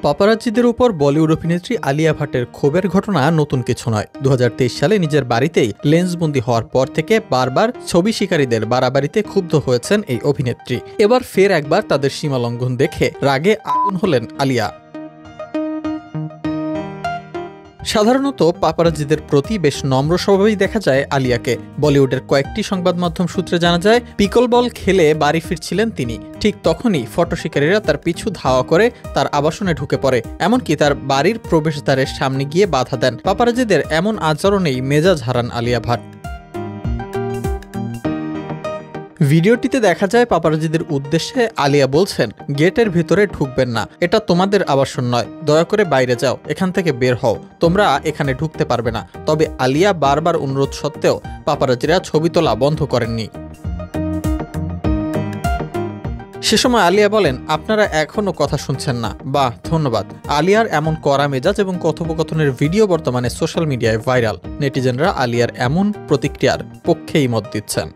পাপারাজ্জিদের উপর বলিউড অভিনেত্রী আলিয়া ভাটের ক্ষোভের ঘটনা নতুন কিছু নয়। 2023 সালে নিজের বাড়িতেই লেন্সবন্দি হওয়ার পর থেকে বারবার ছবি শিকারীদের বাড়াবাড়িতে ক্ষুব্ধ হয়েছেন এই অভিনেত্রী। এবার ফের একবার তাদের সীমালঙ্ঘন দেখে রাগে আগুন হলেন আলিয়া। সাধারণত পাপারাজ্জিদের প্রতি বেশ নম্র স্বভাবেই দেখা যায় আলিয়াকে। বলিউডের কয়েকটি সংবাদ মাধ্যম সূত্রে জানা যায়, পিকল বল খেলে বাড়ি ফিরছিলেন তিনি। ঠিক তখনই ফটো শিকারীরা তার পিছু ধাওয়া করে তার আবাসনে ঢুকে পড়ে, এমনকি তার বাড়ির প্রবেশদ্বারের সামনে গিয়ে বাধা দেন। পাপারাজ্জিদের এমন আচরণেই মেজাজ হারান আলিয়া ভাট। ভিডিওটিতে দেখা যায় পাপারাজ্জিদের উদ্দেশ্যে আলিয়া বলছেন, গেটের ভিতরে ঢুকবেন না, এটা তোমাদের আবাসন নয়, দয়া করে বাইরে যাও, এখান থেকে বের হও, তোমরা এখানে ঢুকতে পারবে না। তবে আলিয়া বারবার অনুরোধ সত্ত্বেও পাপারাজ্জিরা ছবি তোলা বন্ধ করেননি। সে সময় আলিয়া বলেন, আপনারা এখনো কথা শুনছেন না, বাহ ধন্যবাদ। আলিয়ার এমন কড়া মেজাজ এবং কথোপকথনের ভিডিও বর্তমানে সোশ্যাল মিডিয়ায় ভাইরাল। নেটিজেনরা আলিয়ার এমন প্রতিক্রিয়ার পক্ষেই মত দিচ্ছেন।